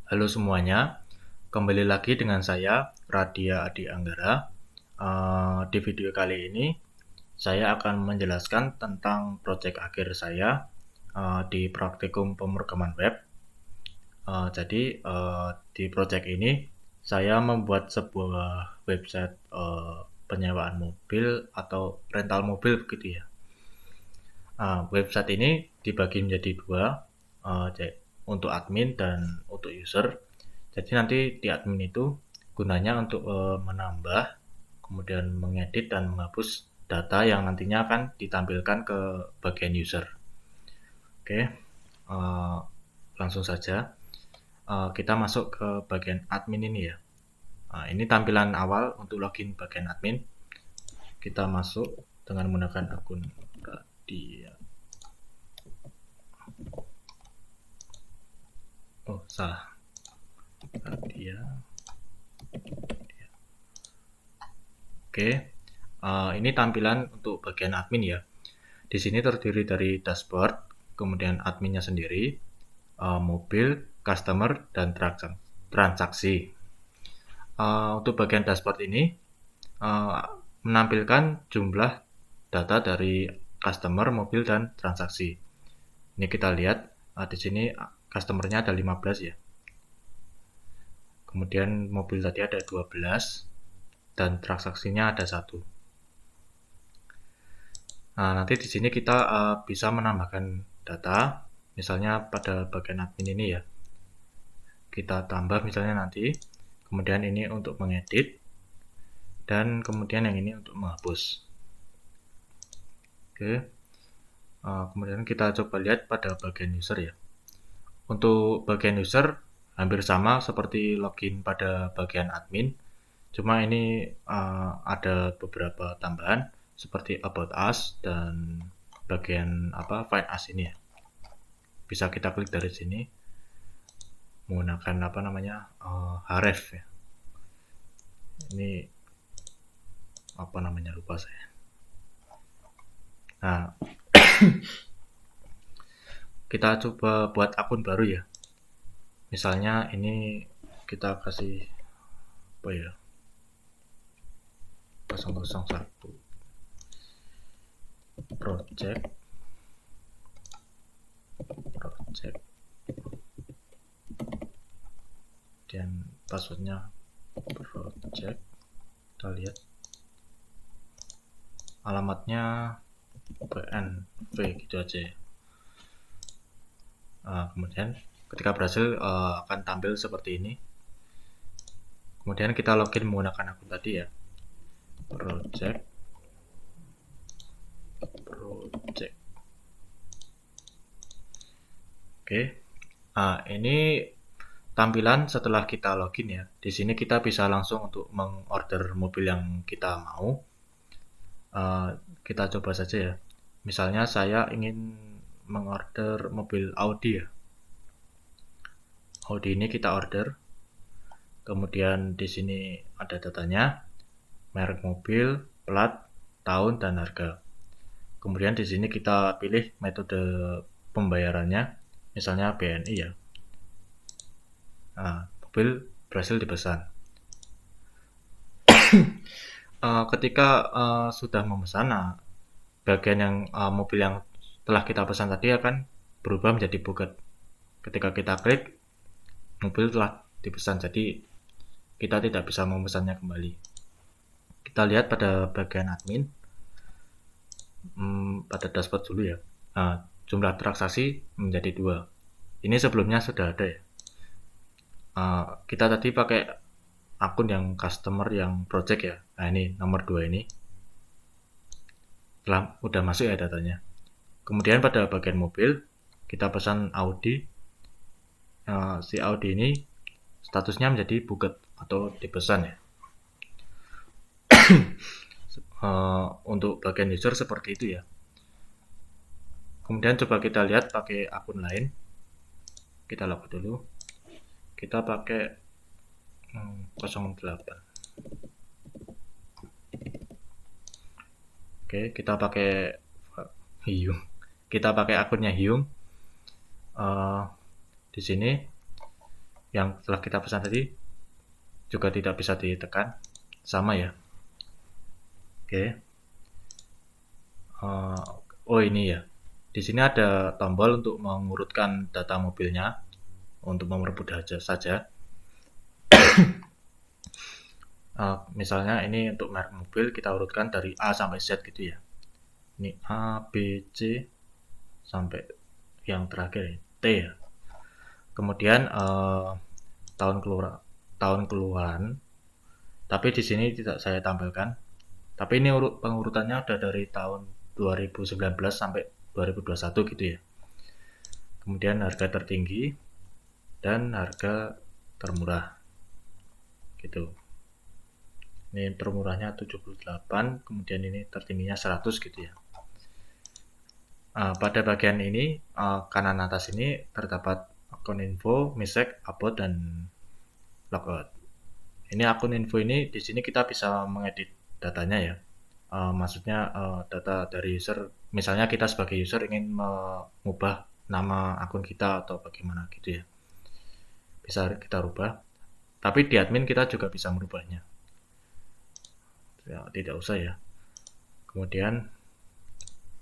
Halo semuanya, kembali lagi dengan saya Radia Adi Anggara. Di video kali ini saya akan menjelaskan tentang proyek akhir saya di praktikum pemrograman web. Di proyek ini saya membuat sebuah website penyewaan mobil atau rental mobil begitu ya. Website ini dibagi menjadi dua, untuk admin dan untuk user. Jadi nanti di admin itu gunanya untuk menambah, kemudian mengedit dan menghapus data yang nantinya akan ditampilkan ke bagian user. Oke, langsung saja kita masuk ke bagian admin ini ya. Ini tampilan awal untuk login bagian admin. Kita masuk dengan menggunakan akun Radia. Oh, salah. Radia. Oke, ini tampilan untuk bagian admin ya. Di sini terdiri dari dashboard, kemudian adminnya sendiri, mobil, customer, dan transaksi. Untuk bagian dashboard ini menampilkan jumlah data dari customer, mobil, dan transaksi. Ini kita lihat di sini customernya ada 15 ya. Kemudian mobil tadi ada 12 dan transaksinya ada 1. Nah, nanti di sini kita bisa menambahkan data, misalnya pada bagian admin ini ya. Kita tambah misalnya nanti, kemudian ini untuk mengedit, dan kemudian yang ini untuk menghapus. Oke, kemudian kita coba lihat pada bagian user ya. Untuk bagian user hampir sama seperti login pada bagian admin, cuma ini ada beberapa tambahan seperti about us dan bagian find us ini ya. Bisa kita klik dari sini menggunakan href ya. Ini lupa saya. Nah, kita coba buat akun baru ya. Misalnya ini kita kasih 001 project dan passwordnya project. Kita lihat alamatnya PNV gitu aja ya. Kemudian ketika berhasil akan tampil seperti ini. Kemudian kita login menggunakan akun tadi ya, project. Oke, ini tampilan setelah kita login ya. Di sini kita bisa langsung untuk mengorder mobil yang kita mau. Kita coba saja ya. Misalnya saya ingin mengorder mobil Audi ya. Audi ini kita order. Kemudian di sini ada datanya, merek mobil, plat, tahun, dan harga. Kemudian di sini kita pilih metode pembayarannya, misalnya BNI ya. Mobil berhasil dipesan. Ketika sudah memesan, bagian yang mobil yang telah kita pesan tadi akan berubah menjadi buget. Ketika kita klik, mobil telah dipesan, jadi kita tidak bisa memesannya kembali. Kita lihat pada bagian admin, pada dashboard dulu ya. Jumlah transaksi menjadi 2. Ini sebelumnya sudah ada ya. Kita tadi pakai akun yang customer yang project ya. Nah, ini nomor 2 ini udah masuk ya datanya. Kemudian pada bagian mobil kita pesan Audi. Si Audi ini statusnya menjadi buget atau dipesan ya. Untuk bagian user seperti itu ya. Kemudian coba kita lihat pakai akun lain. Kita login dulu. Kita pakai 08. Oke, kita pakai Hyung. Kita pakai akunnya Hyung. Di sini yang telah kita pesan tadi juga tidak bisa ditekan, sama ya. Oke. Oh ini ya. Di sini ada tombol untuk mengurutkan data mobilnya untuk mempermudah saja. Misalnya ini untuk merek mobil kita urutkan dari A sampai Z gitu ya. Ini A, B, C sampai yang terakhir T ya. Kemudian tahun keluaran, tapi di sini tidak saya tampilkan. Tapi ini pengurutannya ada dari tahun 2019 sampai 2021 gitu ya. Kemudian harga tertinggi dan harga termurah gitu. Ini termurahnya 78, kemudian ini tertingginya 100 gitu ya. Pada bagian ini kanan atas ini terdapat akun info, misek, upload, dan logout. Ini akun info ini di sini kita bisa mengedit datanya ya. Maksudnya data dari user, misalnya kita sebagai user ingin mengubah nama akun kita atau bagaimana gitu ya. Bisa kita rubah. Tapi di admin kita juga bisa merubahnya. Ya, tidak usah ya. Kemudian,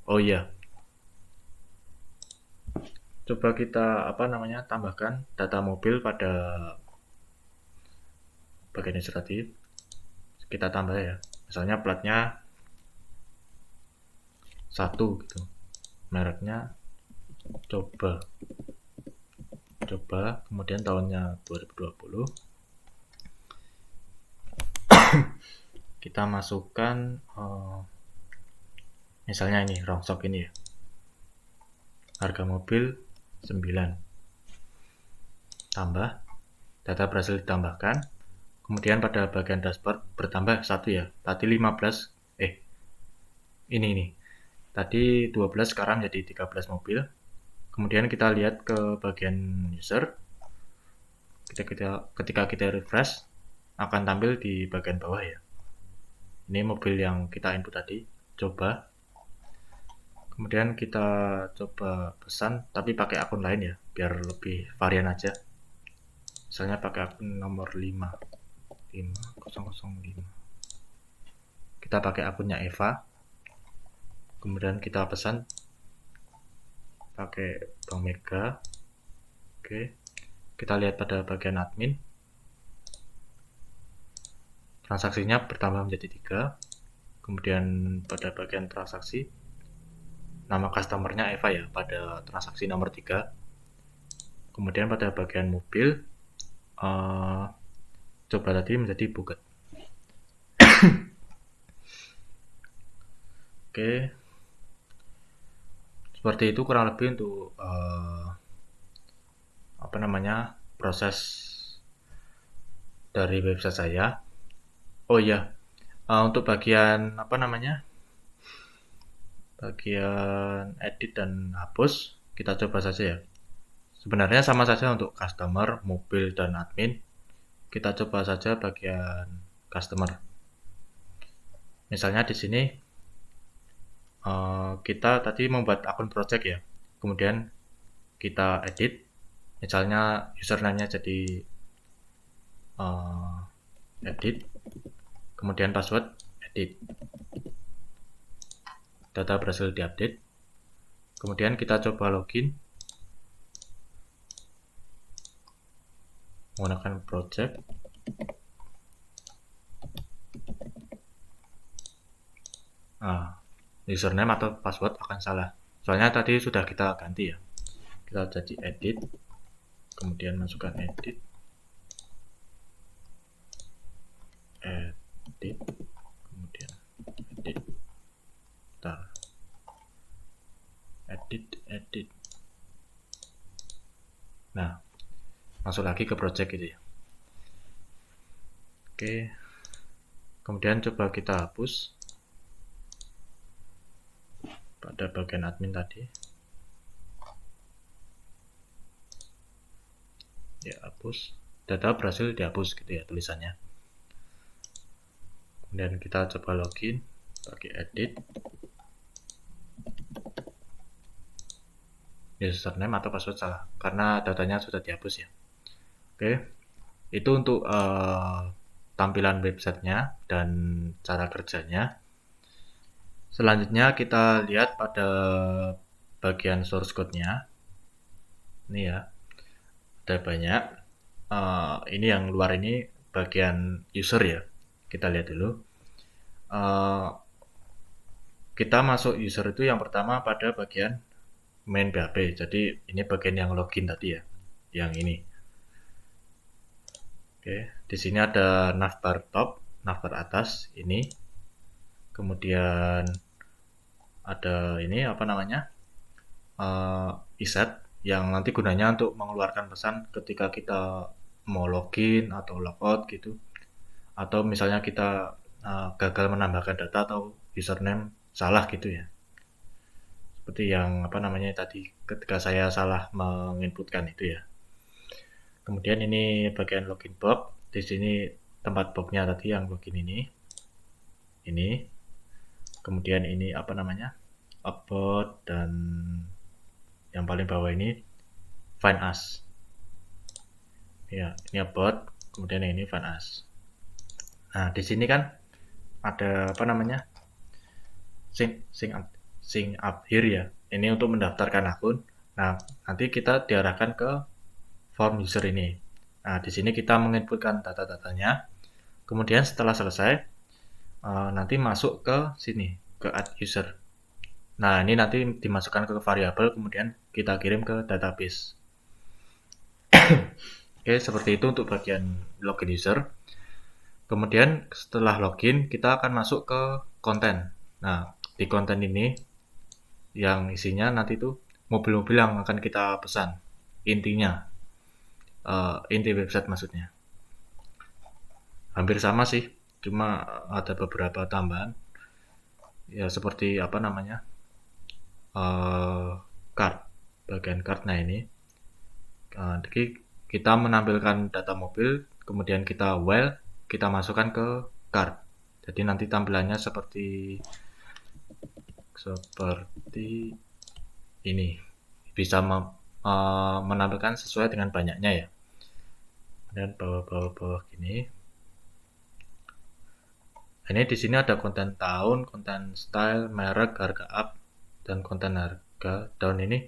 oh iya, coba kita tambahkan data mobil pada bagian administratif. Kita tambah ya. Misalnya platnya 1 gitu. Mereknya coba, kemudian tahunnya 2020. Kita masukkan misalnya ini rongsok ini ya. Harga mobil 9. Tambah, data berhasil ditambahkan. Kemudian pada bagian dashboard bertambah 1 ya. Tadi 15, ini. Tadi 12, sekarang jadi 13 mobil. Kemudian kita lihat ke bagian user. Ketika kita refresh, akan tampil di bagian bawah ya. Ini mobil yang kita input tadi. Coba. Kemudian kita coba pesan, tapi pakai akun lain ya, biar lebih varian aja. Misalnya pakai akun nomor 5005. Kita pakai akunnya Eva. Kemudian kita pesan pakai Bank Mega. Oke. Kita lihat pada bagian admin. Transaksinya bertambah menjadi 3. Kemudian pada bagian transaksi, nama customernya Eva ya, pada transaksi nomor 3. Kemudian pada bagian mobil, coba tadi menjadi Buget. Oke. Seperti itu kurang lebih untuk proses dari website saya. Oh iya, untuk bagian bagian edit dan hapus, kita coba saja ya. Sebenarnya sama saja untuk customer, mobil, dan admin. Kita coba saja bagian customer. Misalnya di sini kita tadi membuat akun project ya. Kemudian kita edit. Misalnya username-nya jadi edit. Kemudian password edit. Data berhasil diupdate. Kemudian kita coba login menggunakan project. Username atau password akan salah. Soalnya tadi sudah kita ganti ya. Kita jadi edit. Kemudian masukkan edit. Kemudian edit. Edit. Nah, masuk lagi ke project gitu ya. Oke. Kemudian coba kita hapus pada bagian admin tadi. Ya, hapus. Data berhasil dihapus gitu ya tulisannya. Kemudian kita coba login pakai edit. Username atau password salah karena datanya sudah dihapus ya. Oke, itu untuk tampilan websitenya dan cara kerjanya. Selanjutnya kita lihat pada bagian source code-nya. Ini ya, ada banyak. Ini yang luar ini bagian user ya. Kita lihat dulu. Uh, kita masuk user itu yang pertama pada bagian main PHP. Jadi ini bagian yang login tadi ya, yang ini. Oke, di sini ada navbar top, navbar atas ini. Kemudian ada ini apa namanya? Iset yang nanti gunanya untuk mengeluarkan pesan ketika kita mau login atau logout gitu. Atau misalnya kita gagal menambahkan data atau username salah gitu ya. Seperti yang apa namanya tadi ketika saya salah menginputkan itu ya. Kemudian ini bagian login box. Di sini tempat boxnya tadi yang login ini. Ini. Kemudian ini apa namanya? About dan yang paling bawah ini find us. Ya, ini about, kemudian ini find us. Nah, di sini kan ada apa namanya? Sign up here ya. Ini untuk mendaftarkan akun. Nah, nanti kita diarahkan ke form user ini. Nah, di sini kita menginputkan data-datanya. Kemudian setelah selesai, nanti masuk ke sini, ke add user. Nah, ini nanti dimasukkan ke variabel, kemudian kita kirim ke database. Oke, seperti itu untuk bagian login user. Kemudian setelah login, kita akan masuk ke konten. Nah, di konten ini yang isinya nanti itu mobil-mobil yang akan kita pesan. Intinya, inti website maksudnya. Hampir sama sih, cuma ada beberapa tambahan. Ya seperti apa namanya? Card, bagian card. Nah ini. Jadi kita menampilkan data mobil, kemudian kita while kita masukkan ke card. Jadi nanti tampilannya seperti ini. Bisa menampilkan sesuai dengan banyaknya ya. Dan bawah-bawah gini. Ini di sini ada konten tahun, konten style, merek, harga up, dan konten harga tahun ini.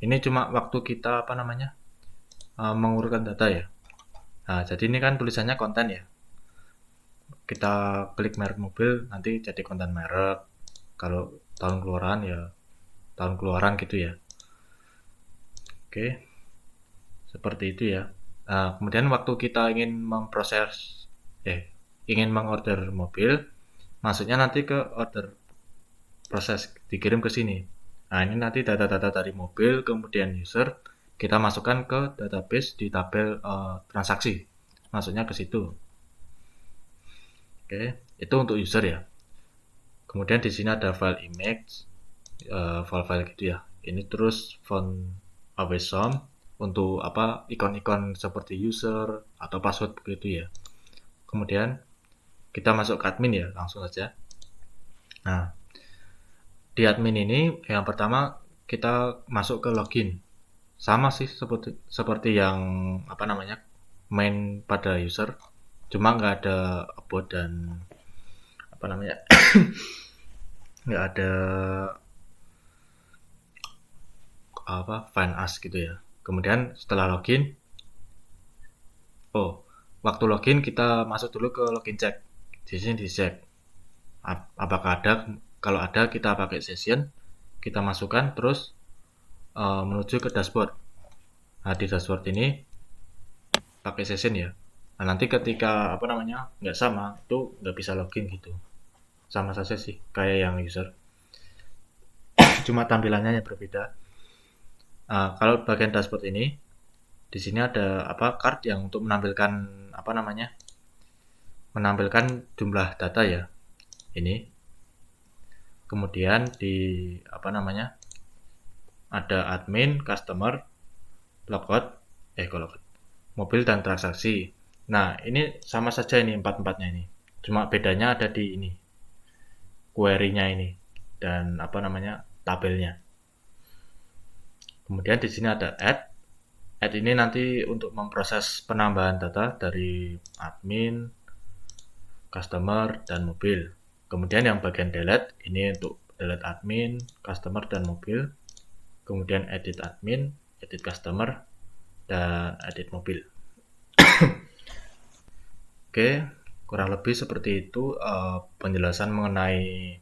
Ini cuma waktu kita apa namanya mengurutkan data ya. Nah, jadi ini kan tulisannya konten ya. Kita klik merek mobil, nanti jadi konten merek. Kalau tahun keluaran ya tahun keluaran gitu ya. Oke, seperti itu ya. Nah, kemudian waktu kita ingin ingin mengorder mobil, masuknya nanti ke order proses, dikirim ke sini. Nah, ini nanti data-data dari mobil, kemudian user, kita masukkan ke database di tabel transaksi. Masuknya ke situ. Oke, itu untuk user ya. Kemudian di sini ada file image, file-file gitu ya. Ini terus font awesome untuk apa ikon-ikon seperti user atau password begitu ya. Kemudian kita masuk ke admin ya, langsung saja. Nah, di admin ini yang pertama kita masuk ke login. Sama sih seperti yang apa namanya main pada user, cuma nggak ada about dan apa namanya nggak ada apa find us gitu ya. Kemudian setelah login, waktu login kita masuk dulu ke login check. Di sini dicek apakah ada. Kalau ada kita pakai session, kita masukkan terus menuju ke dashboard. Nah di dashboard ini pakai session ya. Nah nanti ketika apa namanya nggak sama itu nggak bisa login gitu. Sama saja sih kayak yang user. Cuma tampilannya yang berbeda. Kalau bagian dashboard ini, di sini ada apa card yang untuk menampilkan apa namanya, menampilkan jumlah data ya. Ini. Kemudian di apa namanya, ada admin, customer, logout, mobil dan transaksi. Nah ini sama saja ini empat-empatnya ini. Cuma bedanya ada di ini, query-nya ini dan apa namanya tabelnya. Kemudian di sini ada add, add ini nanti untuk memproses penambahan data dari admin, customer, dan mobil. Kemudian yang bagian delete ini untuk delete admin, customer, dan mobil. Kemudian edit admin, edit customer, dan edit mobil. Oke, kurang lebih seperti itu penjelasan mengenai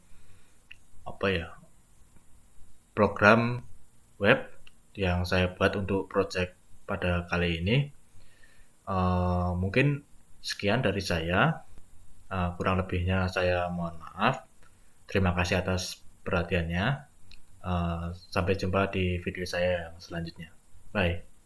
program web yang saya buat untuk project pada kali ini. Mungkin sekian dari saya. Kurang lebihnya saya mohon maaf. Terima kasih atas perhatiannya. Sampai jumpa di video saya yang selanjutnya. Bye.